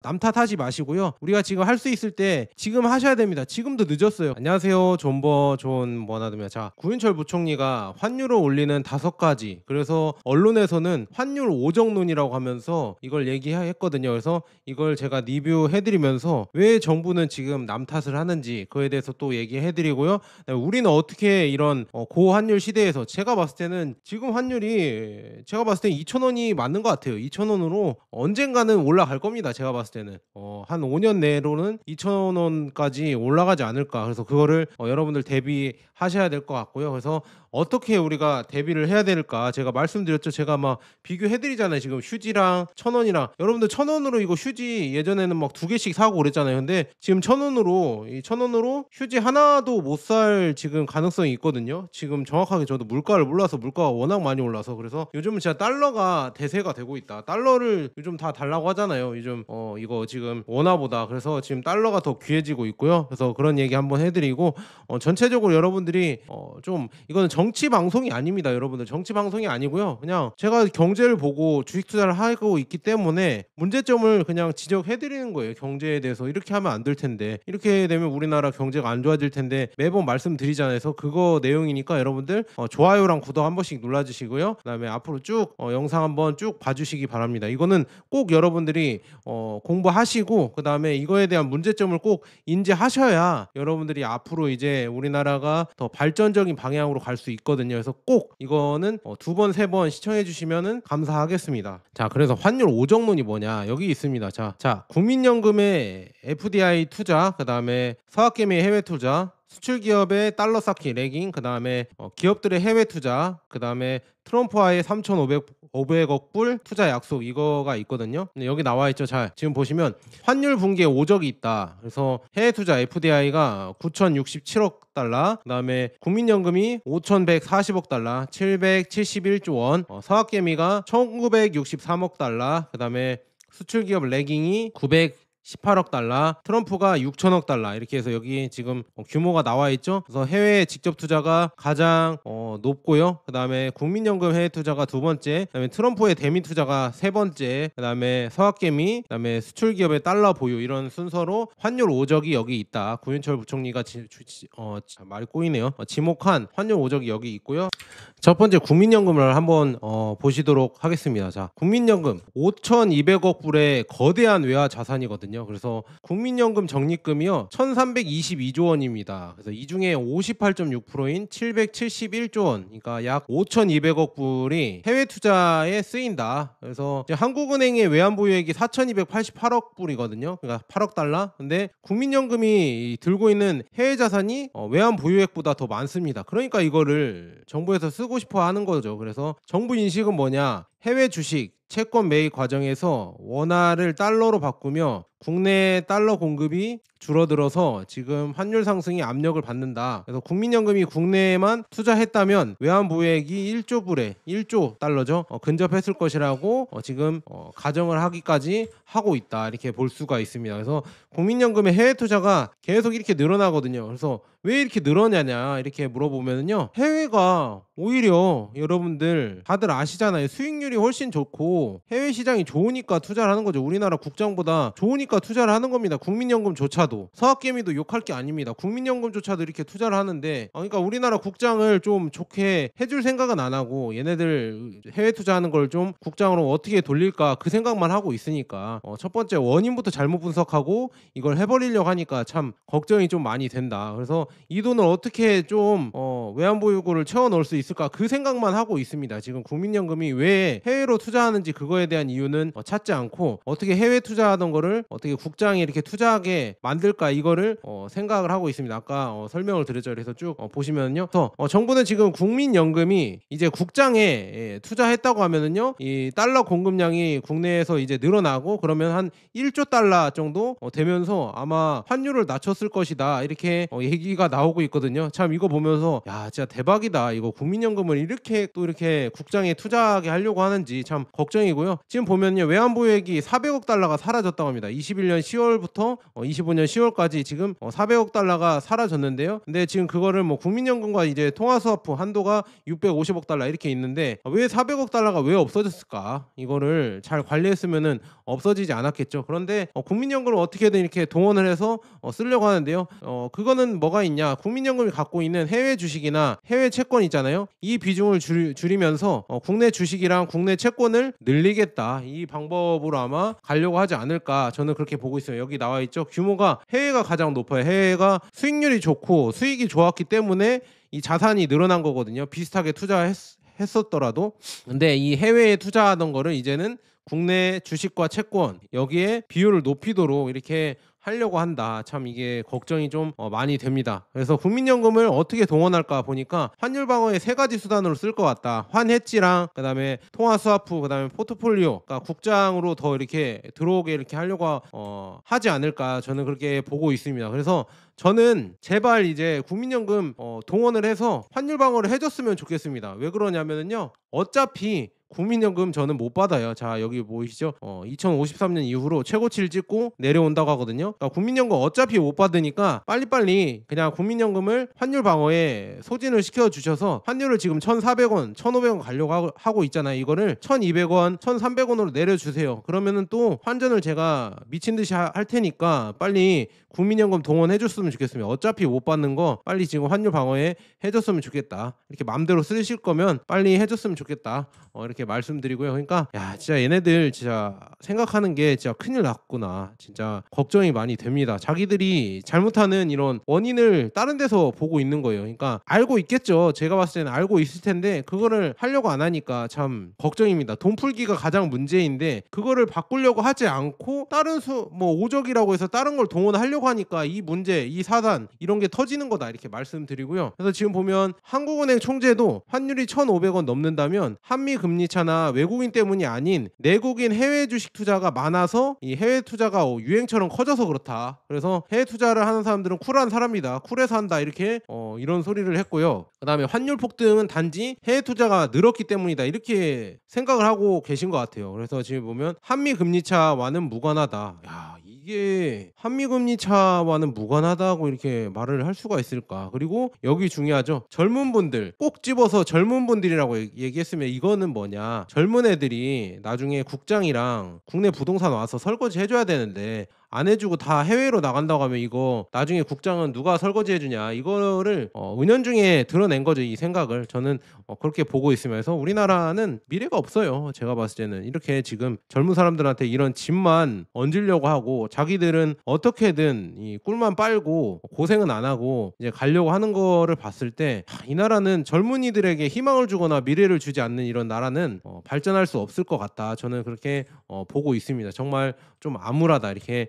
남 탓하지 마시고요. 우리가 지금 할 수 있을 때 지금 하셔야 됩니다. 지금도 늦었어요. 안녕하세요. 존 뭐나드며. 자, 구윤철 부총리가 환율을 올리는 5가지, 그래서 언론에서는 환율 오정론이라고 하면서 이걸 얘기했거든요. 그래서 이걸 제가 리뷰해드리면서 왜 정부는 지금 남 탓을 하는지 그거에 대해서 또 얘기해드리고요. 우리는 어떻게 이런 고환율 시대에서, 제가 봤을 때는 지금 환율이 제가 봤을 때 2,000원이 맞는 것 같아요. 2,000원으로 언젠가는 올라갈 겁니다. 제가 봤을 때는 한 5년 내로는 2,000원까지 올라가지 않을까. 그래서 그거를 여러분들 대비하셔야 될 것 같고요. 그래서 어떻게 우리가 대비를 해야 될까 제가 말씀드렸죠. 제가 막 비교해드리잖아요. 지금 휴지랑 1,000원이랑, 여러분들 1,000원으로 이거 휴지 예전에는 막 2개씩 사고 그랬잖아요. 근데 지금 1,000원으로 휴지 하나도 못 살 지금 가능성이 있거든요. 지금 정확하게 저도 물가를 몰라서, 물가가 워낙 많이 올라서. 그래서 요즘은 진짜 달러가 대세가 되고 있다. 달러를 요즘 다 달라고 하잖아요. 요즘 이거 지금 원화보다. 그래서 지금 달러가 더 귀해지고 있고요. 그래서 그런 얘기 한번 해드리고, 전체적으로 여러분들이 좀, 이거는 정치 방송이 아닙니다. 여러분들 정치 방송이 아니고요. 그냥 제가 경제를 보고 주식 투자를 하고 있기 때문에 문제점을 그냥 지적해드리는 거예요. 경제에 대해서 이렇게 하면 안 될 텐데, 이렇게 되면 우리나라 경제가 안 좋아질 텐데 매번 말씀드리잖아요. 그래서 그거 내용이니까 여러분들 좋아요랑 구독 한 번씩 눌러주시고요. 그다음에 앞으로 쭉 영상 한번 쭉 봐주시기 바랍니다. 이거는 꼭 여러분들이 공부하시고 그다음에 이거에 대한 문제점을 꼭 인지하셔야 여러분들이 앞으로 이제 우리나라가 더 발전적인 방향으로 갈 수 있거든요. 그래서 꼭 이거는 2번, 3번 시청해 주시면은 감사하겠습니다. 자, 그래서 환율 오정론이 뭐냐, 여기 있습니다. 자, 국민연금의 FDI 투자, 그다음에 서학개미 해외 투자, 수출 기업의 달러 쌓기 레깅, 그다음에 기업들의 해외 투자, 그다음에 트럼프와의 3,500억 불 투자 약속, 이거가 있거든요. 근데 여기 나와 있죠. 자, 지금 보시면 환율 붕괴 5적이 있다. 그래서 해외 투자 FDI가 9,067억 달러, 그다음에 국민연금이 5,140억 달러, 771조 원, 서학개미가 1,963억 달러, 그다음에 수출 기업 레깅이 918억 달러, 트럼프가 6천억 달러, 이렇게 해서 여기 지금 규모가 나와 있죠. 그래서 해외 직접 투자가 가장 높고요. 그다음에 국민연금 해외 투자가 2번째, 그다음에 트럼프의 대미 투자가 3번째, 그다음에 서학개미, 그다음에 수출 기업의 달러 보유, 이런 순서로 환율 오적이 여기 있다. 구윤철 부총리가 말이 꼬이네요. 지목한 환율 오적이 여기 있고요. 첫 번째 국민연금을 한번 보시도록 하겠습니다. 자, 국민연금 5,200억 불의 거대한 외화 자산이거든요. 그래서 국민연금 적립금이요 1,322조 원입니다. 그래서 이 중에 58.6%인 771조 원, 그러니까 약 5,200억 불이 해외 투자에 쓰인다. 그래서 이제 한국은행의 외환 보유액이 4,288억 불이거든요. 그러니까 8억 달러. 근데 국민연금이 들고 있는 해외 자산이 외환 보유액보다 더 많습니다. 그러니까 이거를 정부에서 쓰고 싶어 하는 거죠. 그래서 정부 인식은 뭐냐? 해외 주식 채권 매입 과정에서 원화를 달러로 바꾸며 국내 달러 공급이 줄어들어서 지금 환율 상승이 압력을 받는다. 그래서 국민연금이 국내에만 투자했다면 외환 보유액이 1조 불에 1조 달러죠. 근접했을 것이라고 지금 가정을 하기까지 하고 있다. 이렇게 볼 수가 있습니다. 그래서 국민연금의 해외 투자가 계속 이렇게 늘어나거든요. 그래서 왜 이렇게 늘어나냐 이렇게 물어보면요, 해외가 오히려 여러분들 다들 아시잖아요. 수익률이 훨씬 좋고 해외 시장이 좋으니까 투자를 하는 거죠. 우리나라 국장보다 좋으니까 투자를 하는 겁니다. 국민연금조차도, 서학개미도 욕할 게 아닙니다. 국민연금조차도 이렇게 투자를 하는데, 그러니까 우리나라 국장을 좀 좋게 해줄 생각은 안 하고 얘네들 해외 투자하는 걸 좀 국장으로 어떻게 돌릴까 그 생각만 하고 있으니까 첫 번째 원인부터 잘못 분석하고 이걸 해버리려고 하니까 참 걱정이 좀 많이 된다. 그래서 이 돈을 어떻게 좀 외환보유고를 채워 넣을 수 있을까 그 생각만 하고 있습니다. 지금 국민연금이 왜 해외로 투자하는지 그거에 대한 이유는 찾지 않고 어떻게 해외 투자하던 거를 어떻게 국장이 이렇게 투자하게 만들까, 이거를 생각을 하고 있습니다. 아까 설명을 드렸죠. 그래서 쭉 보시면요, 정부는 지금 국민연금이 이제 국장에 투자했다고 하면은요, 이 달러 공급량이 국내에서 이제 늘어나고 그러면 한 1조 달러 정도 되면서 아마 환율을 낮췄을 것이다, 이렇게 얘기가 나오고 있거든요. 참 이거 보면서 야, 진짜 대박이다. 이거 국민연금을 이렇게 또 이렇게 국장에 투자하게 하려고 하는지 참 걱정이고요. 지금 보면요, 외환 보유액이 400억 달러가 사라졌다고 합니다. 21년 10월부터 25년 10월까지 지금 400억 달러가 사라졌는데요. 근데 지금 그거를 뭐 국민연금과 이제 통화스와프 한도가 650억 달러 이렇게 있는데 왜 400억 달러가 왜 없어졌을까? 이거를 잘 관리했으면은 없어지지 않았겠죠. 그런데 국민연금을 어떻게든 이렇게 동원을 해서 쓰려고 하는데요. 그거는 뭐가 있냐? 국민연금이 갖고 있는 해외 주식이나 해외 채권 있잖아요. 이 비중을 줄이면서 국내 주식이랑 국내 채권을 늘리겠다. 이 방법으로 아마 가려고 하지 않을까 저는 그렇게 보고 있어요. 여기 나와 있죠. 규모가 해외가 가장 높아요. 해외가 수익률이 좋고 수익이 좋았기 때문에 이 자산이 늘어난 거거든요. 비슷하게 투자했었더라도. 근데 이 해외에 투자하던 거를 이제는 국내 주식과 채권 여기에 비율을 높이도록 이렇게 하려고 한다. 참 이게 걱정이 좀 많이 됩니다. 그래서 국민연금을 어떻게 동원할까 보니까 환율 방어의 3가지 수단으로 쓸 것 같다. 환해지랑 그다음에 통화스와프 그다음에 포트폴리오 그러니까 국장으로 더 이렇게 들어오게 이렇게 하려고 하지 않을까 저는 그렇게 보고 있습니다. 그래서 저는 제발 이제 국민연금 동원을 해서 환율 방어를 해줬으면 좋겠습니다. 왜 그러냐면요. 어차피 국민연금 저는 못 받아요. 자 여기 보이시죠? 2053년 이후로 최고치를 찍고 내려온다고 하거든요. 그러니까 국민연금 어차피 못 받으니까 빨리빨리 그냥 국민연금을 환율 방어에 소진을 시켜주셔서 환율을 지금 1,400원, 1,500원 가려고 하고 있잖아요. 이거를 1,200원, 1,300원으로 내려주세요. 그러면은 또 환전을 제가 미친듯이 할 테니까 빨리 국민연금 동원해줬으면 좋겠습니다. 어차피 못 받는 거 빨리 지금 환율 방어에 해줬으면 좋겠다. 이렇게 마음대로 쓰실 거면 빨리 해줬으면 좋겠다. 이렇게 말씀드리고요. 그러니까 야 진짜 얘네들 진짜 생각하는 게 진짜 큰일 났구나. 진짜 걱정이 많이 됩니다. 자기들이 잘못하는 이런 원인을 다른 데서 보고 있는 거예요. 그러니까 알고 있겠죠. 제가 봤을 때는 알고 있을 텐데 그거를 하려고 안 하니까 참 걱정입니다. 돈 풀기가 가장 문제인데 그거를 바꾸려고 하지 않고 다른 뭐 오적이라고 해서 다른 걸 동원하려고 하니까 이 문제, 이 사단 이런 게 터지는 거다 이렇게 말씀드리고요. 그래서 지금 보면 한국은행 총재도 환율이 1,500원 넘는다면 한미 금리차나 외국인 때문이 아닌 내국인 해외 주식 투자가 많아서 이 해외 투자가 유행처럼 커져서 그렇다. 그래서 해외 투자를 하는 사람들은 쿨한 사람이다. 쿨해서 한다. 이렇게 이런 소리를 했고요. 그다음에 환율 폭등은 단지 해외 투자가 늘었기 때문이다. 이렇게 생각을 하고 계신 것 같아요. 그래서 지금 보면 한미 금리차와는 무관하다. 야, 이게 한미금리차와는 무관하다고 이렇게 말을 할 수가 있을까? 그리고 여기 중요하죠. 젊은 분들 꼭 집어서 젊은 분들이라고 얘기했으면 이거는 뭐냐? 젊은 애들이 나중에 국장이랑 국내 부동산 와서 설거지 해줘야 되는데 안 해주고 다 해외로 나간다고 하면 이거 나중에 국장은 누가 설거지 해주냐 이거를 은연중에 드러낸 거죠. 이 생각을 저는 그렇게 보고 있으면서 우리나라는 미래가 없어요. 제가 봤을 때는 이렇게 지금 젊은 사람들한테 이런 짐만 얹으려고 하고 자기들은 어떻게든 이 꿀만 빨고 고생은 안 하고 이제 가려고 하는 거를 봤을 때 이 나라는 젊은이들에게 희망을 주거나 미래를 주지 않는 이런 나라는 발전할 수 없을 것 같다. 저는 그렇게 보고 있습니다. 정말 좀 암울하다 이렇게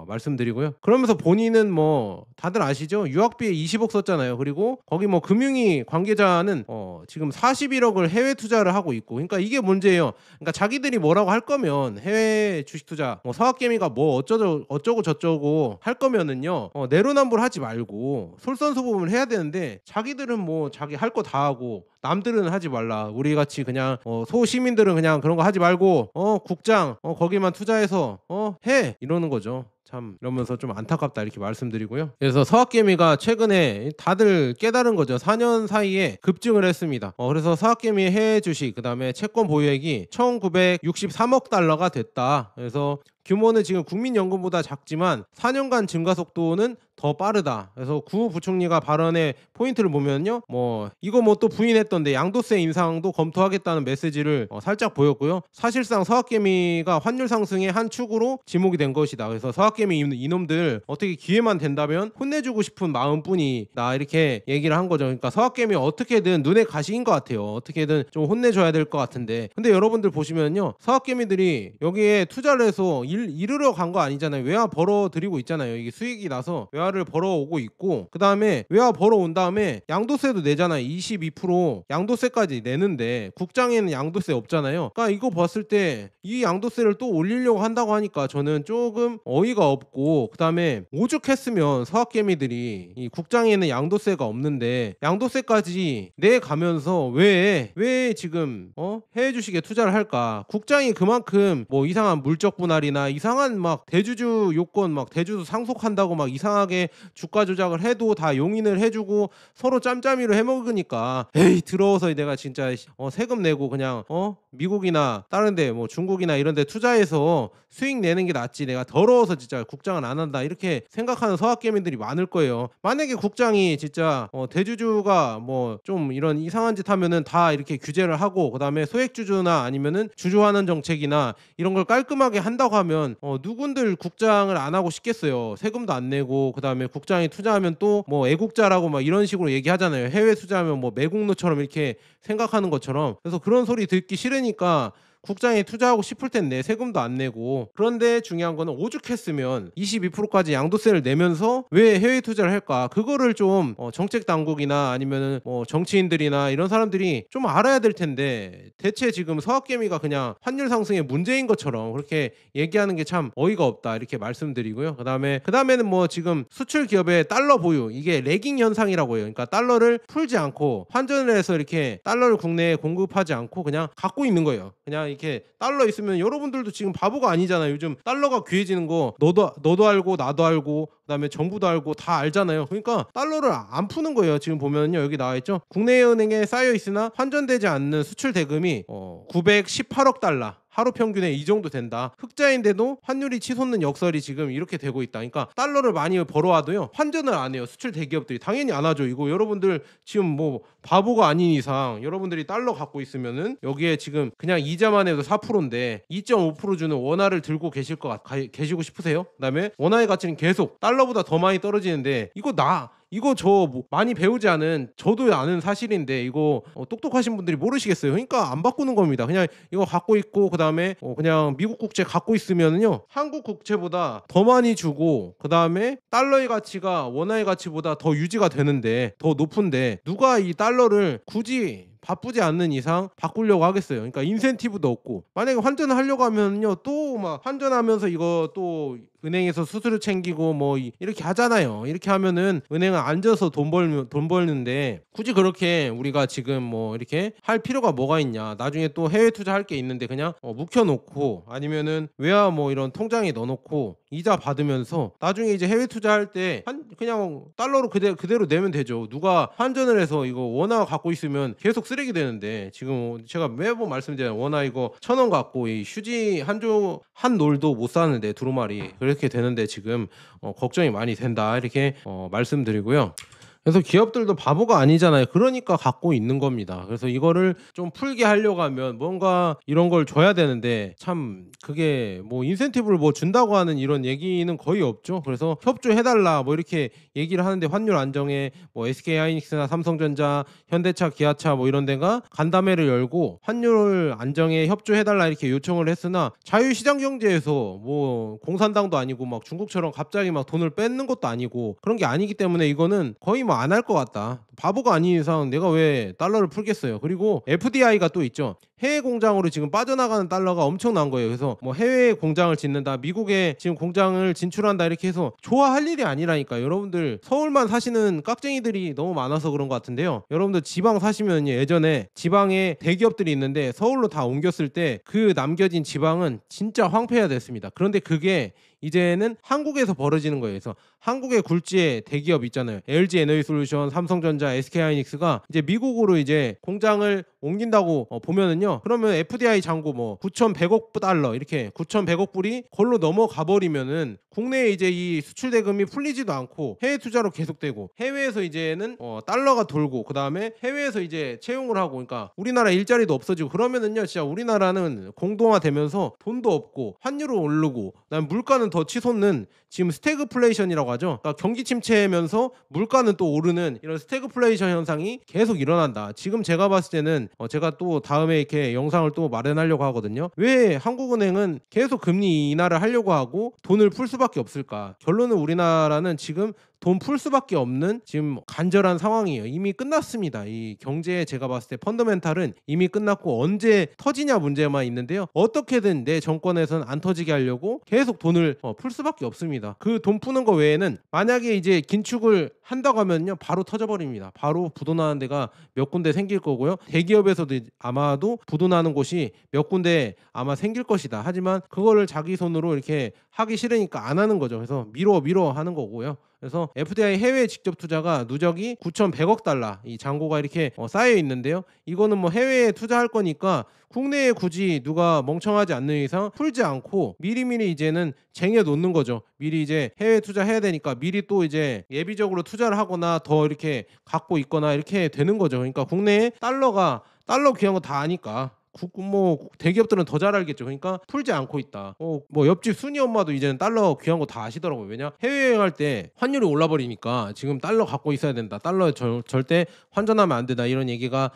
말씀드리고요. 그러면서 본인은 뭐 다들 아시죠? 유학비에 20억 썼잖아요. 그리고 거기 뭐 금융위 관계자는 지금 41억을 해외 투자를 하고 있고, 그러니까 이게 문제예요. 그러니까 자기들이 뭐라고 할 거면 해외 주식 투자, 뭐 서학개미가 뭐 어쩌고 저쩌고 할 거면은요, 내로남불하지 말고 솔선수범을 해야 되는데 자기들은 뭐 자기 할 거 다 하고 남들은 하지 말라. 우리 같이 그냥 소시민들은 그냥 그런 거 하지 말고 국장 거기만 투자해서 해 이러는 거죠. 참 이러면서 좀 안타깝다 이렇게 말씀드리고요. 그래서 서학개미가 최근에 다들 깨달은 거죠. 4년 사이에 급증을 했습니다. 그래서 서학개미 해외 주식 그다음에 채권 보유액이 1963억 달러가 됐다. 그래서 규모는 지금 국민연금보다 작지만 4년간 증가 속도는 더 빠르다. 그래서 구 부총리가 발언의 포인트를 보면요, 뭐 이거 뭐 또 부인했던데 양도세 인상도 검토하겠다는 메시지를 살짝 보였고요. 사실상 서학개미가 환율 상승의 한 축으로 지목이 된 것이다. 그래서 서학개미 이놈들 어떻게 기회만 된다면 혼내주고 싶은 마음뿐이다 이렇게 얘기를 한 거죠. 그러니까 서학개미 어떻게든 눈에 가시인 것 같아요. 어떻게든 좀 혼내줘야 될 것 같은데, 근데 여러분들 보시면요, 서학개미들이 여기에 투자를 해서 이르러 간 거 아니잖아요. 외화 벌어 들이고 있잖아요. 이게 수익이 나서 외화를 벌어오고 있고, 그 다음에 외화 벌어온 다음에 양도세도 내잖아요. 22% 양도세까지 내는데 국장에는 양도세 없잖아요. 그러니까 이거 봤을 때 이 양도세를 또 올리려고 한다고 하니까 저는 조금 어이가 양도세가 없고 그다음에 오죽했으면 서학개미들이 이 국장에는 양도세가 없는데 양도세까지 내 가면서 왜 지금 해외 주식에 투자를 할까? 국장이 그만큼 뭐 이상한 물적 분할이나 이상한 막 대주주 요건 막 대주주 상속한다고 막 이상하게 주가 조작을 해도 다 용인을 해주고 서로 짬짬이로 해먹으니까 에이 들어서 내가 진짜 세금 내고 그냥 미국이나 다른데 뭐 중국이나 이런데 투자해서 수익 내는 게 낫지 내가 더러워서 진짜 국장은 안 한다 이렇게 생각하는 서학개미들이 많을 거예요. 만약에 국장이 진짜 대주주가 뭐 좀 이런 이상한 짓 하면은 다 이렇게 규제를 하고 그다음에 소액주주나 아니면은 주주환원 정책이나 이런 걸 깔끔하게 한다고 하면 누군들 국장을 안 하고 싶겠어요. 세금도 안 내고 그다음에 국장이 투자하면 또 뭐 애국자라고 막 이런 식으로 얘기하잖아요. 해외 투자하면 뭐 매국노처럼 이렇게 생각하는 것처럼. 그래서 그런 소리 듣기 싫으니까 국장에 투자하고 싶을 텐데 세금도 안 내고. 그런데 중요한 거는 오죽했으면 22%까지 양도세를 내면서 왜 해외 투자를 할까? 그거를 좀 정책 당국이나 아니면은 뭐 정치인들이나 이런 사람들이 좀 알아야 될 텐데 대체 지금 서학개미가 그냥 환율 상승의 문제인 것처럼 그렇게 얘기하는 게 참 어이가 없다 이렇게 말씀드리고요. 그다음에는 뭐 지금 수출 기업의 달러 보유 이게 레깅 현상이라고 해요. 그러니까 달러를 풀지 않고 환전을 해서 이렇게 달러를 국내에 공급하지 않고 그냥 갖고 있는 거예요. 그냥 이렇게 달러 있으면 여러분들도 지금 바보가 아니잖아요. 요즘 달러가 귀해지는 거 너도 알고 나도 알고 그다음에 정부도 알고 다 알잖아요. 그러니까 달러를 안 푸는 거예요. 지금 보면요 여기 나와 있죠. 국내은행에 쌓여 있으나 환전되지 않는 수출 대금이 918억 달러. 하루 평균에 이 정도 된다. 흑자인데도 환율이 치솟는 역설이 지금 이렇게 되고 있다. 그러니까 달러를 많이 벌어와도요 환전을 안 해요. 수출 대기업들이 당연히 안 하죠. 이거 여러분들 지금 뭐 바보가 아닌 이상 여러분들이 달러 갖고 있으면은 여기에 지금 그냥 이자만 해도 4%인데 2.5% 주는 원화를 들고 계시고 싶으세요? 그다음에 원화의 가치는 계속 달러보다 더 많이 떨어지는데 이거 뭐 많이 배우지 않은 저도 아는 사실인데 이거 똑똑하신 분들이 모르시겠어요. 그러니까 안 바꾸는 겁니다. 그냥 이거 갖고 있고 그다음에 그냥 미국 국채 갖고 있으면은요 한국 국채보다 더 많이 주고 그다음에 달러의 가치가 원화의 가치보다 더 유지가 되는데 더 높은데 누가 이 달러를 굳이 바쁘지 않는 이상 바꾸려고 하겠어요. 그러니까 인센티브도 없고 만약에 환전을 하려고 하면요 또 막 환전하면서 이거 또 은행에서 수수료 챙기고 뭐 이렇게 하잖아요. 이렇게 하면은 은행은 앉아서 돈 벌는데 굳이 그렇게 우리가 지금 뭐 이렇게 할 필요가 뭐가 있냐. 나중에 또 해외 투자할 게 있는데 그냥 묵혀놓고 아니면은 외화 뭐 이런 통장에 넣어놓고 이자 받으면서 나중에 이제 해외 투자할 때 그냥 달러로 그대로 내면 되죠. 누가 환전을 해서 이거 원화 갖고 있으면 계속 쓰레기 되는데 지금 제가 매번 말씀드려요. 원화 이거 1,000원 갖고 이 휴지 한 놀도 못 사는데 두루마리 그렇게 되는데 지금 걱정이 많이 된다 이렇게 말씀드리고요. 그래서 기업들도 바보가 아니잖아요. 그러니까 갖고 있는 겁니다. 그래서 이거를 좀 풀게 하려고 하면 뭔가 이런 걸 줘야 되는데 참 그게 뭐 인센티브를 뭐 준다고 하는 이런 얘기는 거의 없죠. 그래서 협조해달라 뭐 이렇게 얘기를 하는데 환율 안정에 뭐 SK하이닉스나 삼성전자, 현대차, 기아차 뭐 이런 데가 간담회를 열고 환율 안정에 협조해달라 이렇게 요청을 했으나 자유시장 경제에서 뭐 공산당도 아니고 막 중국처럼 갑자기 막 돈을 뺏는 것도 아니고 그런 게 아니기 때문에 이거는 거의 뭐 안 할 것 같다. 바보가 아닌 이상 내가 왜 달러를 풀겠어요. 그리고 FDI가 또 있죠. 해외 공장으로 지금 빠져나가는 달러가 엄청난 거예요. 그래서 뭐 해외 공장을 짓는다, 미국에 지금 공장을 진출한다 이렇게 해서 좋아할 일이 아니라니까. 여러분들 서울만 사시는 깍쟁이들이 너무 많아서 그런 것 같은데요. 여러분들 지방 사시면 예전에 지방에 대기업들이 있는데 서울로 다 옮겼을 때 그 남겨진 지방은 진짜 황폐해야 됐습니다. 그런데 그게 이제는 한국에서 벌어지는 거예요. 그래서 한국의 굴지의 대기업 있잖아요. LG 에너지솔루션, 삼성전자, SK하이닉스가 이제 미국으로 이제 공장을 옮긴다고 보면은요. 그러면 FDI 잔고 뭐 9,100억 달러 이렇게 9,100억 불이 걸로 넘어가 버리면은 국내에 이제 이 수출 대금이 풀리지도 않고 해외 투자로 계속되고 해외에서 이제는 달러가 돌고 그다음에 해외에서 이제 채용을 하고 그러니까 우리나라 일자리도 없어지고 그러면은요. 진짜 우리나라는 공동화되면서 돈도 없고 환율은 오르고 그다음에 물가는 더 치솟는 지금 스태그플레이션이라고 하죠. 그러니까 경기 침체면서 물가는 또 오르는 이런 스태그플레이션 현상이 계속 일어난다. 지금 제가 봤을 때는 제가 또 다음에 이렇게 영상을 또 마련하려고 하거든요. 왜 한국은행은 계속 금리 인하를 하려고 하고 돈을 풀 수밖에 없을까? 결론은 우리나라는 지금 돈 풀 수밖에 없는 지금 간절한 상황이에요. 이미 끝났습니다. 이 경제 제가 봤을 때 펀더멘탈은 이미 끝났고 언제 터지냐 문제만 있는데요. 어떻게든 내 정권에서는 안 터지게 하려고 계속 돈을 풀 수밖에 없습니다. 그 돈 푸는 거 외에는 만약에 이제 긴축을 한다고 하면요 바로 터져버립니다. 바로 부도나는 데가 몇 군데 생길 거고요. 대기업에서도 아마도 부도나는 곳이 몇 군데 아마 생길 것이다. 하지만 그거를 자기 손으로 이렇게 하기 싫으니까 안 하는 거죠. 그래서 미뤄 하는 거고요. 그래서 FDI 해외 직접 투자가 누적이 9,100억 달러 이 잔고가 이렇게 쌓여 있는데요. 이거는 뭐 해외에 투자할 거니까 국내에 굳이 누가 멍청하지 않는 이상 풀지 않고 미리미리 이제는 쟁여 놓는 거죠. 미리 이제 해외 투자해야 되니까 미리 또 이제 예비적으로 투자를 하거나 더 이렇게 갖고 있거나 이렇게 되는 거죠. 그러니까 국내에 달러 귀한 거 다 아니까 뭐 대기업들은 더 잘 알겠죠. 그러니까 풀지 않고 있다. 뭐 옆집 순이 엄마도 이제는 달러 귀한 거 다 아시더라고요. 왜냐 해외여행할 때 환율이 올라버리니까 지금 달러 갖고 있어야 된다. 달러 절대 환전하면 안 된다. 이런 얘기가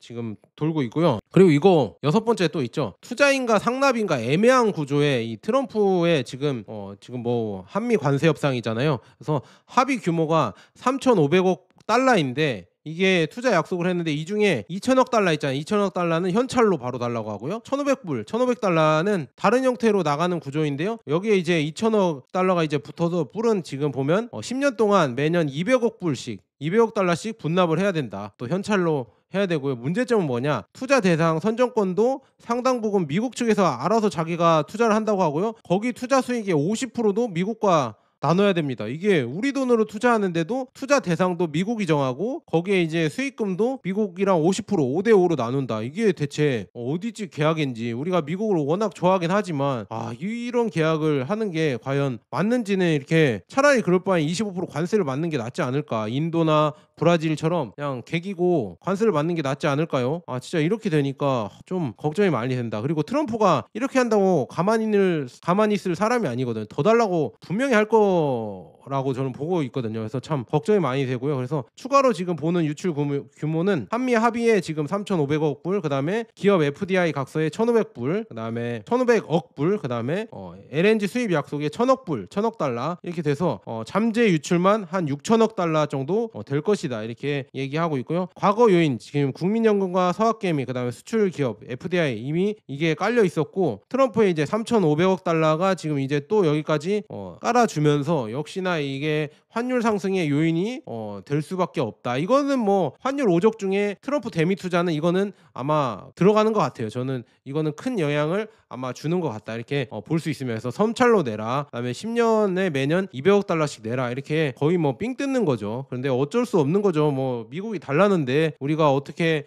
지금 돌고 있고요. 그리고 이거 여섯 번째 또 있죠. 투자인가 상납인가 애매한 구조의 이 트럼프의 지금 뭐 한미 관세 협상이잖아요. 그래서 합의 규모가 3,500억 달러인데 이게 투자 약속을 했는데 이 중에 2천억 달러 있잖아요. 2천억 달러는 현찰로 바로 달라고 하고요. 1,500달러는 다른 형태로 나가는 구조인데요. 여기에 이제 2천억 달러가 이제 붙어서 불은 지금 보면 10년 동안 매년 200억 달러씩 분납을 해야 된다. 또 현찰로 해야 되고요. 문제점은 뭐냐? 투자 대상 선정권도 상당 부분 미국 측에서 알아서 자기가 투자를 한다고 하고요. 거기 투자 수익의 50%도 미국과 나눠야 됩니다. 이게 우리 돈으로 투자하는데도 투자 대상도 미국이 정하고 거기에 이제 수익금도 미국이랑 50% 5대5로 나눈다. 이게 대체 어디지 계약인지 우리가 미국을 워낙 좋아하긴 하지만 이런 계약을 하는 게 과연 맞는지는 이렇게 차라리 그럴 바에 25% 관세를 맞는 게 낫지 않을까. 인도나 브라질처럼 그냥 개기고 관세를 맞는 게 낫지 않을까요? 진짜 이렇게 되니까 좀 걱정이 많이 된다. 그리고 트럼프가 이렇게 한다고 가만히 있을 사람이 아니거든요. 더 달라고 분명히 할 거라고 저는 보고 있거든요. 그래서 참 걱정이 많이 되고요. 그래서 추가로 지금 보는 유출 규모는 한미 합의에 지금 3,500억 불, 그다음에 기업 FDI 각서에 1,500불, 그다음에 1,500억 불, 그다음에 LNG 수입 약속에 1,000억 불, 1,000억 달러 이렇게 돼서 잠재 유출만 한 6천억 달러 정도 될 것이다. 이렇게 얘기하고 있고요. 과거 요인 지금 국민연금과 서학개미 그다음에 수출 기업 FDI 이미 이게 깔려 있었고 트럼프의 이제 3,500억 달러가 지금 이제 또 여기까지 깔아주면서 역시나 이게 환율 상승의 요인이 될 수밖에 없다. 이거는 뭐 환율 오적 중에 트럼프 대미 투자는 이거는 아마 들어가는 것 같아요. 저는 이거는 큰 영향을 아마 주는 것 같다. 이렇게 볼 수 있으면 해서 섬찰로 내라. 그다음에 10년에 매년 200억 달러씩 내라. 이렇게 거의 뭐 삥 뜯는 거죠. 그런데 어쩔 수 없는 거죠. 뭐 미국이 달라는데 우리가 어떻게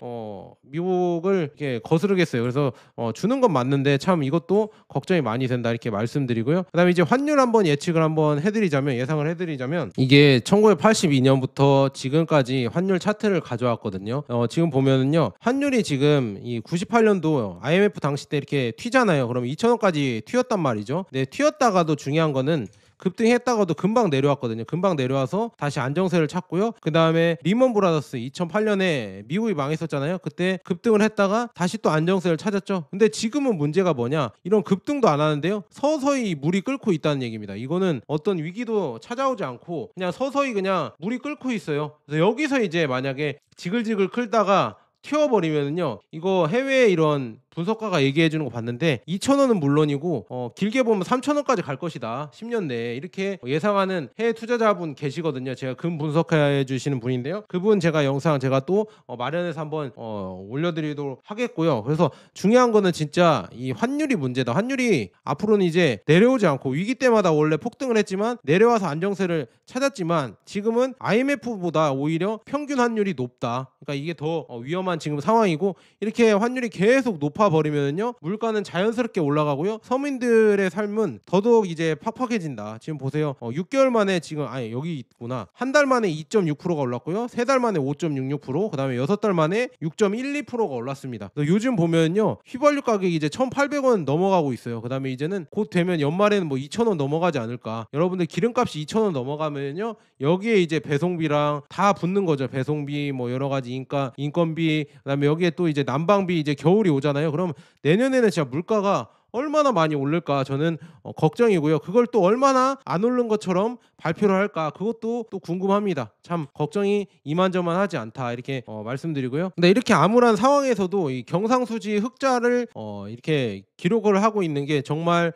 미국을 이렇게 거스르겠어요. 그래서 주는 건 맞는데 참 이것도 걱정이 많이 된다. 이렇게 말씀드리고요. 그다음에 이제 환율 한번 예측을 한번 예상을 해드리자면 이게 1982년부터 지금까지 환율 차트를 가져왔거든요. 지금 보면은요 환율이 지금 이 98년도 IMF 당시 때 이렇게 튀잖아요. 그럼 2,000원까지 튀었단 말이죠. 근데 튀었다가도 중요한 거는 급등했다가도 금방 내려왔거든요. 금방 내려와서 다시 안정세를 찾고요. 그 다음에 리먼 브라더스 2008년에 미국이 망했었잖아요. 그때 급등을 했다가 다시 또 안정세를 찾았죠. 근데 지금은 문제가 뭐냐? 이런 급등도 안 하는데요. 서서히 물이 끓고 있다는 얘기입니다. 이거는 어떤 위기도 찾아오지 않고 그냥 서서히 그냥 물이 끓고 있어요. 그래서 여기서 이제 만약에 지글지글 끓다가 튀어버리면은요 이거 해외에 이런 분석가가 얘기해 주는 거 봤는데 2,000원은 물론이고 길게 보면 3,000원까지 갈 것이다. 10년 내에 이렇게 예상하는 해외 투자자분 계시거든요. 제가 금 분석해 주시는 분인데요. 그분 제가 영상 제가 또 마련해서 한번 올려드리도록 하겠고요. 그래서 중요한 거는 진짜 이 환율이 문제다. 환율이 앞으로는 이제 내려오지 않고 위기 때마다 원래 폭등을 했지만 내려와서 안정세를 찾았지만 지금은 IMF보다 오히려 평균 환율이 높다. 그러니까 이게 더 위험한 지금 상황이고 이렇게 환율이 계속 높아버리면요 물가는 자연스럽게 올라가고요 서민들의 삶은 더더욱 이제 팍팍해진다. 지금 보세요 6개월 만에 지금 여기 있구나 한 달 만에 2.6%가 올랐고요 3달 만에 5.66% 그 다음에 6달 만에 6.12%가 올랐습니다. 요즘 보면요 휘발유 가격이 이제 1,800원 넘어가고 있어요. 그 다음에 이제는 곧 되면 연말에는 뭐 2,000원 넘어가지 않을까. 여러분들 기름값이 2,000원 넘어가면요 여기에 이제 배송비랑 다 붙는 거죠. 배송비 뭐 여러 가지 인건비 그다음에 여기에 또 이제 난방비 이제 겨울이 오잖아요. 그럼 내년에는 진짜 물가가 얼마나 많이 오를까 저는 걱정이고요. 그걸 또 얼마나 안 오른 것처럼 발표를 할까 그것도 또 궁금합니다. 참 걱정이 이만저만하지 않다 이렇게 말씀드리고요. 근데 이렇게 암울한 상황에서도 이 경상수지 흑자를 이렇게 기록을 하고 있는 게 정말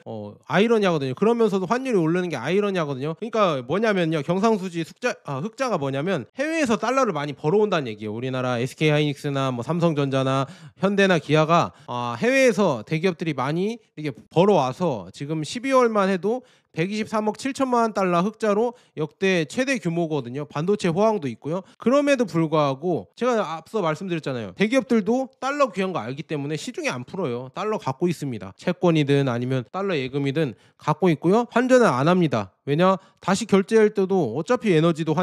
아이러니하거든요. 그러면서도 환율이 오르는 게 아이러니하거든요. 그러니까 뭐냐면요. 경상수지 흑자가 뭐냐면 해외에서 달러를 많이 벌어온다는 얘기예요. 우리나라 SK하이닉스나 뭐 삼성전자나 현대나 기아가 해외에서 대기업들이 많이 이렇게 벌어와서 지금 12월만 해도 123억 7천만 달러 흑자로 역대 최대 규모거든요. 반도체 호황도 있고요. 그럼에도 불구하고 제가 앞서 말씀드렸잖아요. 대기업들도 달러 귀한 거 알기 때문에 시중에 안 풀어요. 달러 갖고 있습니다. 채권이든 아니면 달러 예금이든 갖고 있고요. 환전을 안 합니다. 왜냐? 다시 결제할 때도 어차피 에너지도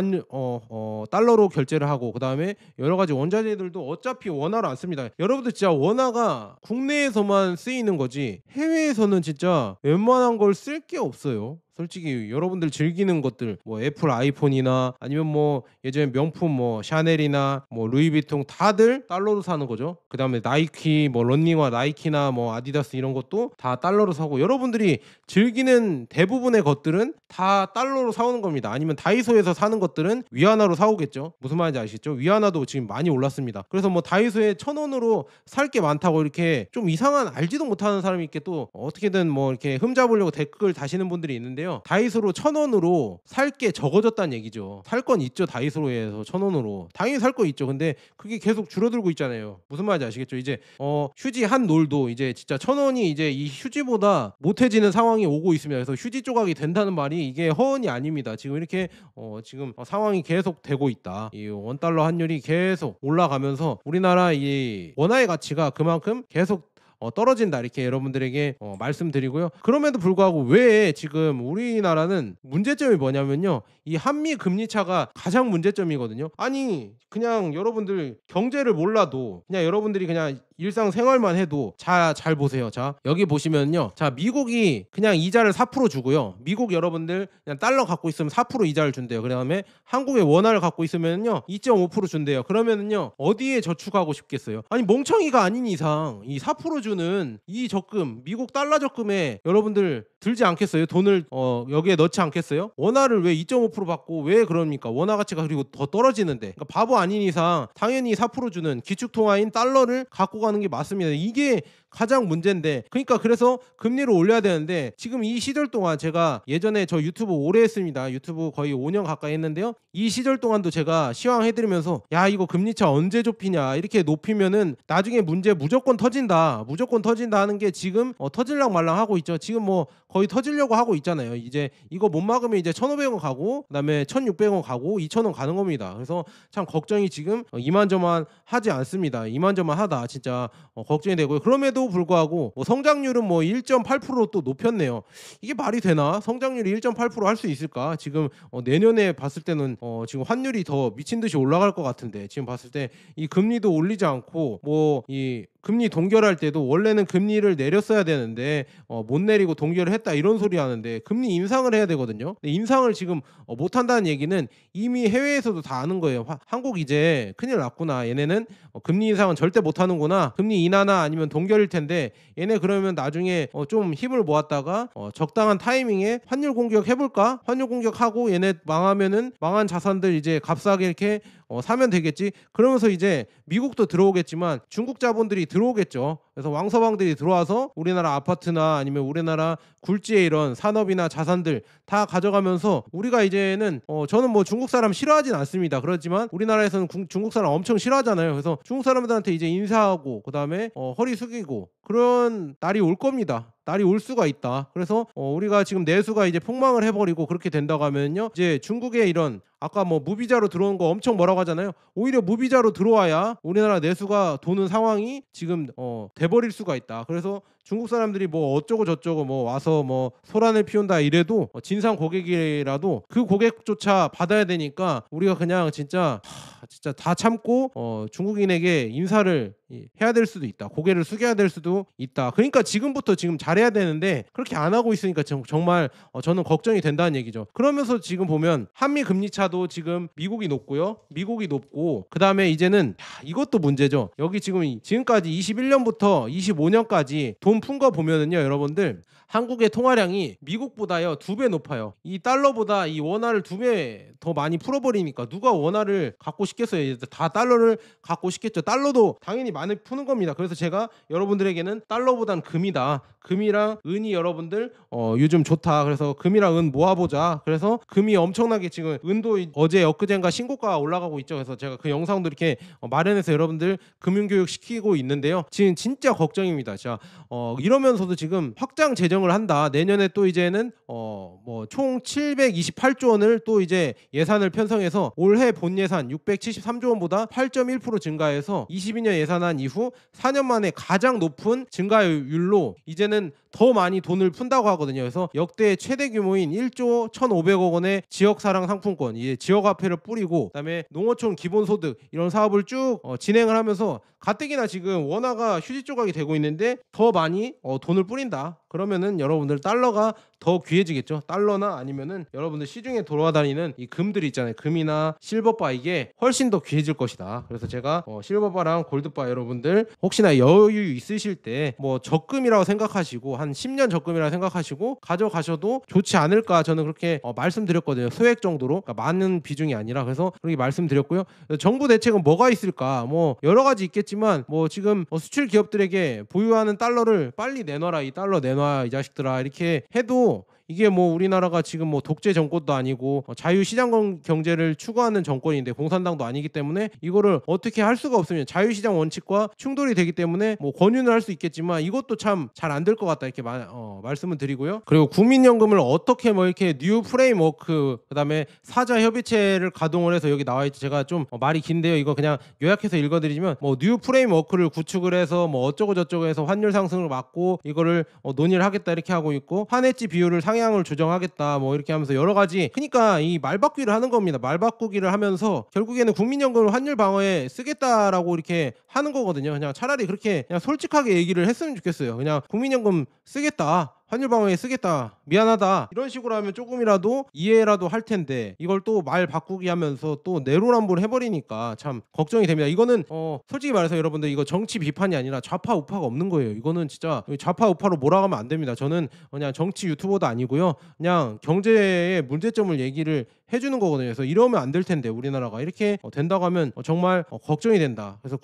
달러로 결제를 하고 그다음에 여러 가지 원자재들도 어차피 원화로 안 씁니다. 여러분들 진짜 원화가 국내에서만 쓰이는 거지 해외에서는 진짜 웬만한 걸 쓸 게 없어요. 솔직히 여러분들 즐기는 것들 뭐 애플 아이폰이나 아니면 뭐 예전에 명품 뭐 샤넬이나 뭐 루이비통 다들 달러로 사는 거죠. 그다음에 나이키 뭐 런닝화 나이키나 뭐 아디다스 이런 것도 다 달러로 사고 여러분들이 즐기는 대부분의 것들은 다 달러로 사오는 겁니다. 아니면 다이소에서 사는 것들은 위안화로 사오겠죠. 무슨 말인지 아시겠죠? 위안화도 지금 많이 올랐습니다. 그래서 뭐 다이소에 1,000원으로 살 게 많다고 이렇게 좀 이상한 알지도 못하는 사람이 이렇게 또 어떻게든 뭐 이렇게 흠잡으려고 댓글 다시는 분들이 있는데요. 다이소로 1,000원으로 살 게 적어졌다는 얘기죠. 살 건 있죠. 다이소에서 1,000원으로 당연히 살 거 있죠. 근데 그게 계속 줄어들고 있잖아요. 무슨 말인지 아시겠죠? 이제 휴지 한 롤도 이제 진짜 1,000원이 이제 이 휴지보다 못해지는 상황이 오고 있습니다. 그래서 휴지 조각이 된다는 말이 이게 허언이 아닙니다. 지금 이렇게 지금 상황이 계속 되고 있다. 이 원달러 환율이 계속 올라가면서 우리나라 이 원화의 가치가 그만큼 계속 떨어진다 이렇게 여러분들에게 말씀드리고요. 그럼에도 불구하고 왜 지금 우리나라는 문제점이 뭐냐면요. 이 한미 금리 차가 가장 문제점이거든요. 아니 그냥 여러분들 경제를 몰라도 그냥 여러분들이 그냥 일상생활만 해도 잘 보세요. 자 여기 보시면요. 자 미국이 그냥 이자를 4% 주고요. 미국 여러분들 그냥 달러 갖고 있으면 4% 이자를 준대요. 그 다음에 한국의 원화를 갖고 있으면요 2.5% 준대요. 그러면은요 어디에 저축하고 싶겠어요? 아니 멍청이가 아닌 이상 이 4% 주는 이 적금 미국 달러 적금에 여러분들 들지 않겠어요? 돈을 여기에 넣지 않겠어요? 원화를 왜 2.5% 받고 왜 그럽니까? 원화 가치가 그리고 더 떨어지는데 그러니까 바보 아닌 이상 당연히 4% 주는 기축통화인 달러를 갖고 가는 게 맞습니다. 이게 가장 문제인데 그러니까 그래서 금리를 올려야 되는데 지금 이 시절 동안 제가 예전에 저 유튜브 오래 했습니다. 유튜브 거의 5년 가까이 했는데요. 이 시절 동안도 제가 시황해드리면서 야 이거 금리차 언제 좁히냐 이렇게 높이면은 나중에 문제 무조건 터진다 하는 게 지금 터질랑 말랑 하고 있죠. 지금 뭐 거의 터지려고 하고 있잖아요. 이제 이거 못 막으면 이제 1,500원 가고 그다음에 1,600원 가고 2,000원 가는 겁니다. 그래서 참 걱정이 지금 이만저만 하지 않습니다. 이만저만 하다 진짜 걱정이 되고요. 그럼에도 불구하고 뭐 성장률은 뭐 1.8% 또 높였네요. 이게 말이 되나? 성장률이 1.8% 할 수 있을까? 지금 내년에 봤을 때는 지금 환율이 더 미친 듯이 올라갈 것 같은데 지금 봤을 때 이 금리도 올리지 않고 뭐 이 금리 동결할 때도 원래는 금리를 내렸어야 되는데 못 내리고 동결을 했다 이런 소리 하는데 금리 인상을 해야 되거든요. 근데 인상을 지금 못 한다는 얘기는 이미 해외에서도 다 아는 거예요. 한국 이제 큰일 났구나. 얘네는 금리 인상은 절대 못 하는구나. 금리 인하나 아니면 동결일 텐데 얘네 그러면 나중에 좀 힘을 모았다가 적당한 타이밍에 환율 공격 해볼까? 환율 공격하고 얘네 망하면은 망한 자산들 이제 값싸게 이렇게 사면 되겠지. 그러면서 이제 미국도 들어오겠지만 중국 자본들이 들어오겠죠. 그래서 왕서방들이 들어와서 우리나라 아파트나 아니면 우리나라 굴지의 이런 산업이나 자산들 다 가져가면서 우리가 이제는 저는 뭐 중국 사람 싫어하진 않습니다. 그렇지만 우리나라에서는 중국 사람 엄청 싫어하잖아요. 그래서 중국 사람들한테 이제 인사하고 그다음에 허리 숙이고 그런 날이 올 겁니다. 날이 올 수가 있다. 그래서 우리가 지금 내수가 이제 폭망을 해버리고 그렇게 된다고 하면요 이제 중국의 이런 아까 뭐 무비자로 들어온 거 엄청 뭐라고 하잖아요. 오히려 무비자로 들어와야 우리나라 내수가 도는 상황이 지금 돼버릴 수가 있다. 그래서 중국 사람들이 뭐 어쩌고 저쩌고 뭐 와서 뭐 소란을 피운다 이래도 진상 고객이라도 그 고객조차 받아야 되니까 우리가 그냥 진짜 다 참고 중국인에게 인사를 해야 될 수도 있다. 고개를 숙여야 될 수도 있다. 그러니까 지금부터 지금 잘해야 되는데 그렇게 안 하고 있으니까 정말 저는 걱정이 된다는 얘기죠. 그러면서 지금 보면 한미 금리 차도 지금 미국이 높고요. 미국이 높고 그다음에 이제는 이것도 문제죠. 여기 지금까지 21년부터 20년부터 25년까지 돈 푼 거 보면은요, 여러분들 한국의 통화량이 미국보다요 2배 높아요. 이 달러보다 이 원화를 2배 더 많이 풀어버리니까 누가 원화를 갖고 싶겠어요. 이제 다 달러를 갖고 싶겠죠. 달러도 당연히 많이 푸는 겁니다. 그래서 제가 여러분들에게는 달러보단 금이다. 금이랑 은이 여러분들 요즘 좋다. 그래서 금이랑 은 모아보자. 그래서 금이 엄청나게 지금 은도 어제 엊그젠가 신고가가 올라가고 있죠. 그래서 제가 그 영상도 이렇게 마련해서 여러분들 금융교육 시키고 있는데요. 지금 진짜 걱정입니다. 자, 이러면서도 지금 확장 재정을 한다. 내년에 또 이제는 뭐 총 728조 원을 또 이제 예산을 편성해서 올해 본 예산 673조 원보다 8.1% 증가해서 22년 예산안 이후 4년 만에 가장 높은 증가율로 이제는 더 많이 돈을 푼다고 하거든요. 그래서 역대 최대 규모인 1조 1,500억 원의 지역사랑 상품권, 이제 지역화폐를 뿌리고 그다음에 농어촌 기본소득 이런 사업을 쭉 진행을 하면서 가뜩이나 지금 원화가 휴지 조각이 되고 있는데 더 많이 돈을 뿌린다. 그러면은 여러분들 달러가 더 귀해지겠죠. 달러나 아니면은 여러분들 시중에 돌아다니는 이 금들이 있잖아요. 금이나 실버바 이게 훨씬 더 귀해질 것이다. 그래서 제가 실버바랑 골드바 여러분들 혹시나 여유 있으실 때 뭐 적금이라고 생각하시고 한 10년 적금이라고 생각하시고 가져가셔도 좋지 않을까 저는 그렇게 말씀드렸거든요. 소액 정도로, 그러니까 많은 비중이 아니라. 그래서 그렇게 말씀드렸고요. 정부 대책은 뭐가 있을까? 뭐 여러 가지 있겠지만 뭐 지금 수출 기업들에게 보유하는 달러를 빨리 내놔라. 이 달러 내놔 이 자식들아 이렇게 해도 이게 뭐 우리나라가 지금 뭐 독재 정권도 아니고 자유시장 경제를 추구하는 정권인데 공산당도 아니기 때문에 이거를 어떻게 할 수가 없습니다. 자유시장 원칙과 충돌이 되기 때문에 뭐 권유는 할 수 있겠지만 이것도 참 잘 안 될 것 같다 이렇게 말씀을 드리고요. 그리고 국민연금을 어떻게 뭐 이렇게 뉴 프레임워크 그다음에 사자 협의체를 가동을 해서 여기 나와 있죠. 제가 좀 말이 긴데요. 이거 그냥 요약해서 읽어드리면 뭐 뉴 프레임워크를 구축을 해서 뭐 어쩌고 저쩌고 해서 환율 상승을 막고 이거를 논의를 하겠다 이렇게 하고 있고 환해지 비율을 상향을 조정하겠다 뭐 이렇게 하면서 여러 가지, 그러니까 이 말바꾸기를 하는 겁니다. 말바꾸기를 하면서 결국에는 국민연금을 환율 방어에 쓰겠다라고 이렇게 하는 거거든요. 그냥 차라리 그렇게 그냥 솔직하게 얘기를 했으면 좋겠어요. 그냥 국민연금 쓰겠다, 환율 방어에 쓰겠다, 미안하다 이런 식으로 하면 조금이라도 이해라도 할 텐데 이걸 또 말 바꾸기 하면서 또 내로남불 해버리니까 참 걱정이 됩니다. 이거는 솔직히 말해서 여러분들 이거 정치 비판이 아니라 좌파 우파가 없는 거예요. 이거는 진짜 좌파 우파로 몰아가면 안 됩니다. 저는 그냥 정치 유튜버도 아니고요. 그냥 경제의 문제점을 얘기를 해주는 거거든요. 그래서 이러면 안 될 텐데 우리나라가 이렇게 된다고 하면 정말 걱정이 된다. 그래서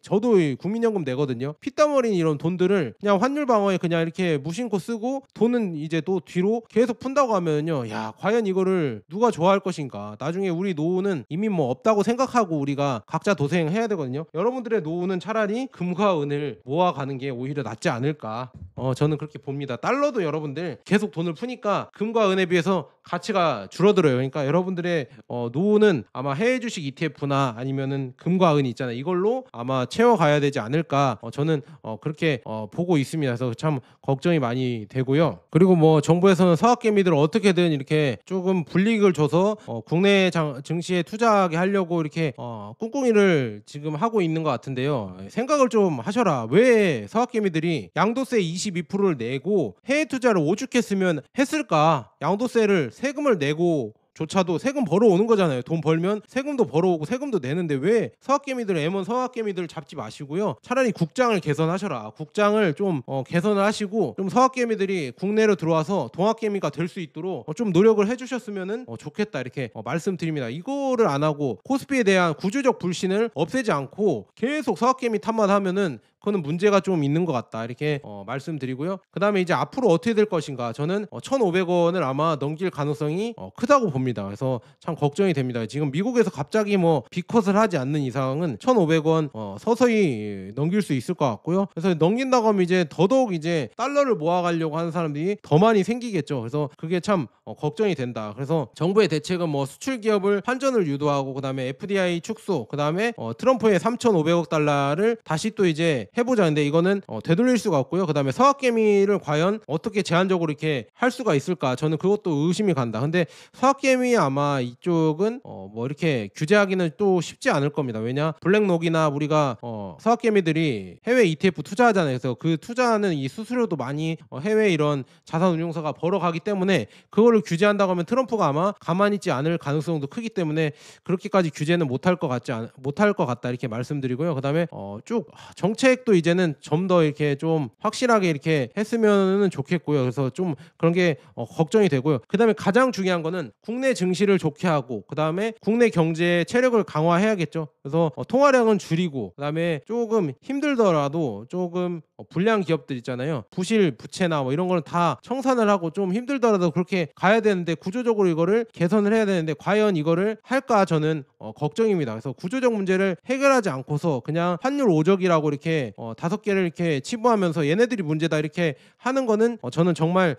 저도 국민연금 내거든요. 피땀 어린 이런 돈들을 그냥 환율 방어에 그냥 이렇게 무심코 쓰고 돈은 이제 또 뒤로 계속 푼다고 하면요, 야 과연 이거를 누가 좋아할 것인가. 나중에 우리 노후는 이미 뭐 없다고 생각하고 우리가 각자 도생해야 되거든요. 여러분들의 노후는 차라리 금과 은을 모아가는 게 오히려 낫지 않을까. 저는 그렇게 봅니다. 달러도 여러분들 계속 돈을 푸니까 금과 은에 비해서 가치가 줄어들어요. 그러니까 여러분들의 노후는 아마 해외 주식 ETF나 아니면은 금과 은 있잖아요. 이걸로 아마 채워가야 되지 않을까. 저는 그렇게 보고 있습니다. 그래서 참 걱정이 많이 되고요. 그리고 뭐 정부에서는 서학개미들을 어떻게든 이렇게 조금 불이익을 줘서 국내 증시에 투자하게 하려고 이렇게 꿍꿍이를 지금 하고 있는 것 같은데요. 생각을 좀 하셔라. 왜 서학개미들이 양도세 22%를 내고 해외 투자를 오죽했으면 했을까? 양도세를 세금을 내고 조차도 세금 벌어오는 거잖아요. 돈 벌면 세금도 벌어오고 세금도 내는데 왜 서학개미들, M1 서학개미들 잡지 마시고요. 차라리 국장을 개선하셔라. 국장을 좀 개선을 하시고 좀 서학개미들이 국내로 들어와서 동학개미가 될 수 있도록 좀 노력을 해주셨으면 좋겠다 이렇게 말씀드립니다. 이거를 안 하고 코스피에 대한 구조적 불신을 없애지 않고 계속 서학개미 탓만 하면은 그거는 문제가 좀 있는 것 같다 이렇게 말씀드리고요. 그 다음에 이제 앞으로 어떻게 될 것인가. 저는 1,500원을 아마 넘길 가능성이 크다고 봅니다. 그래서 참 걱정이 됩니다. 지금 미국에서 갑자기 뭐 비컷을 하지 않는 이상은 1,500원 서서히 넘길 수 있을 것 같고요. 그래서 넘긴다고 하면 이제 더더욱 이제 달러를 모아가려고 하는 사람들이 더 많이 생기겠죠. 그래서 그게 참 걱정이 된다. 그래서 정부의 대책은 뭐 수출 기업을 환전을 유도하고, 그 다음에 FDI 축소, 그 다음에 트럼프의 3,500억 달러를 다시 또 이제 해보자. 근데 이거는 되돌릴 수가 없고요. 그 다음에 서학개미를 과연 어떻게 제한적으로 이렇게 할 수가 있을까? 저는 그것도 의심이 간다. 근데 서학개미 아마 이쪽은 뭐 이렇게 규제하기는 또 쉽지 않을 겁니다. 왜냐, 블랙록이나 우리가 서학개미들이 해외 ETF 투자하잖아요. 그래서 그 투자하는 이 수수료도 많이 해외 이런 자산운용사가 벌어가기 때문에 그거를 규제한다고 하면 트럼프가 아마 가만히 있지 않을 가능성도 크기 때문에 그렇게까지 규제는 못할 것 같다 이렇게 말씀드리고요. 그 다음에 쭉 정책 정책도 이제는 좀 더 이렇게 좀 확실하게 이렇게 했으면은 좋겠고요. 그래서 좀 그런 게 걱정이 되고요. 그다음에 가장 중요한 거는 국내 증시를 좋게 하고 그다음에 국내 경제 체력을 강화해야겠죠. 그래서 통화량은 줄이고 그다음에 조금 힘들더라도 조금 불량 기업들 있잖아요. 부실 부채나 뭐 이런 거는 다 청산을 하고 좀 힘들더라도 그렇게 가야 되는데 구조적으로 이거를 개선을 해야 되는데 과연 이거를 할까 저는 걱정입니다. 그래서 구조적 문제를 해결하지 않고서 그냥 환율 오적이라고 이렇게 5개를 이렇게 치부하면서 얘네들이 문제다 이렇게 하는 거는 저는 정말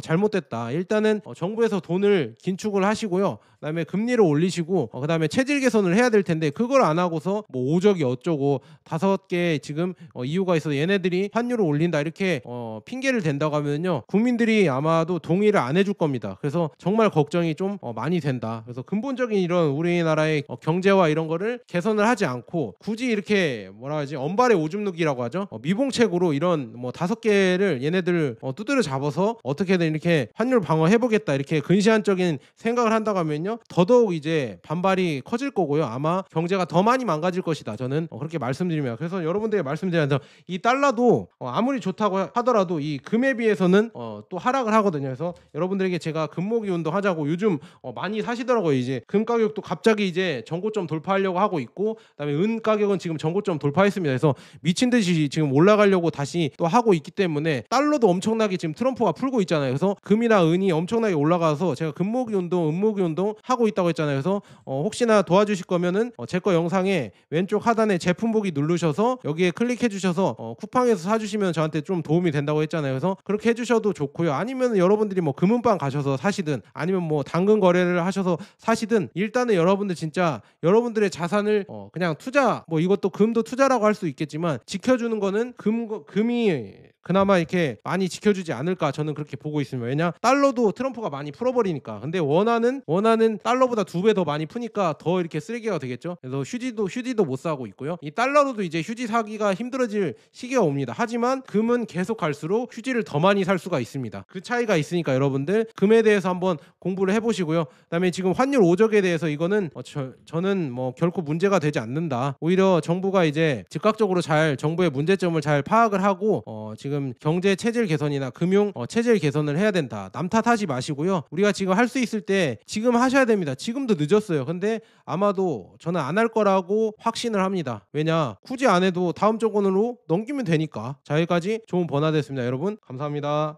잘못됐다. 일단은 정부에서 돈을 긴축을 하시고요. 그다음에 금리를 올리시고 그다음에 체질 개선을 해야 될 텐데 그걸 안 하고서 뭐 오적이 어쩌고 5개 지금 이유가 있어서 얘네들이 환율을 올린다 이렇게 핑계를 댄다고 하면요 국민들이 아마도 동의를 안 해줄 겁니다. 그래서 정말 걱정이 좀 많이 된다. 그래서 근본적인 이런 우리나라의 경제와 이런 거를 개선을 하지 않고 굳이 이렇게 뭐라 하지 언발의 오줌 누기라고 하죠. 미봉책으로 이런 뭐 5개를 얘네들 두드려 잡아서 어떻게든 이렇게 환율 방어해보겠다 이렇게 근시안적인 생각을 한다고 하면요 더더욱 이제 반발이 커질 거고요. 아마 경제가 더 많이 망가질 것이다. 저는 그렇게 말씀드립니다. 그래서 여러분들에게 말씀드리면서 이 달러도 아무리 좋다고 하더라도 이 금에 비해서는 또 하락을 하거든요. 그래서 여러분들에게 제가 금모기 운동 하자고 요즘 많이 사시더라고요. 이제 금 가격도 갑자기 이제 전고점 돌파하려고 하고 있고 그다음에 은 가격은 지금 전고점 돌파했습니다. 그래서 미친 듯이 지금 올라가려고 다시 또 하고 있기 때문에 달러도 엄청나게 지금 트럼프가 풀고 있잖아요. 그래서 금이나 은이 엄청나게 올라가서 제가 금모기 운동, 은모기 운동 하고 있다고 했잖아요. 그래서 혹시나 도와주실 거면은 제 거 영상에 왼쪽 하단에 제품 보기 누르셔서 여기에 클릭해 주셔서 쿠팡에서 사주시면 저한테 좀 도움이 된다고 했잖아요. 그래서 그렇게 해주셔도 좋고요. 아니면 여러분들이 뭐 금은방 가셔서 사시든 아니면 뭐 당근 거래를 하셔서 사시든 일단은 여러분들 진짜 여러분들의 자산을 그냥 투자 뭐 이것도 금도 투자라고 할 수 있겠지만 지켜주는 거는 금이 그나마 이렇게 많이 지켜주지 않을까 저는 그렇게 보고 있습니다. 왜냐 달러도 트럼프가 많이 풀어버리니까. 근데 원하는 달러보다 2배 더 많이 푸니까 더 이렇게 쓰레기가 되겠죠. 그래서 휴지도 못 사고 있고요. 이 달러로도 이제 휴지 사기가 힘들어질 시기가 옵니다. 하지만 금은 계속 갈수록 휴지를 더 많이 살 수가 있습니다. 그 차이가 있으니까 여러분들 금에 대해서 한번 공부를 해보시고요. 그다음에 지금 환율 오적에 대해서 이거는 저는 뭐 결코 문제가 되지 않는다. 오히려 정부가 이제 즉각적으로 잘 정부의 문제점을 잘 파악을 하고 지금 경제 체질 개선이나 금융 체질 개선을 해야 된다. 남 탓하지 마시고요. 우리가 지금 할 수 있을 때 지금 하셔야 됩니다. 지금도 늦었어요. 근데 아마도 저는 안 할 거라고 확신을 합니다. 왜냐 굳이 안 해도 다음 정권으로 넘기면 되니까. 자 여기까지 좋은 번화 됐습니다. 여러분 감사합니다.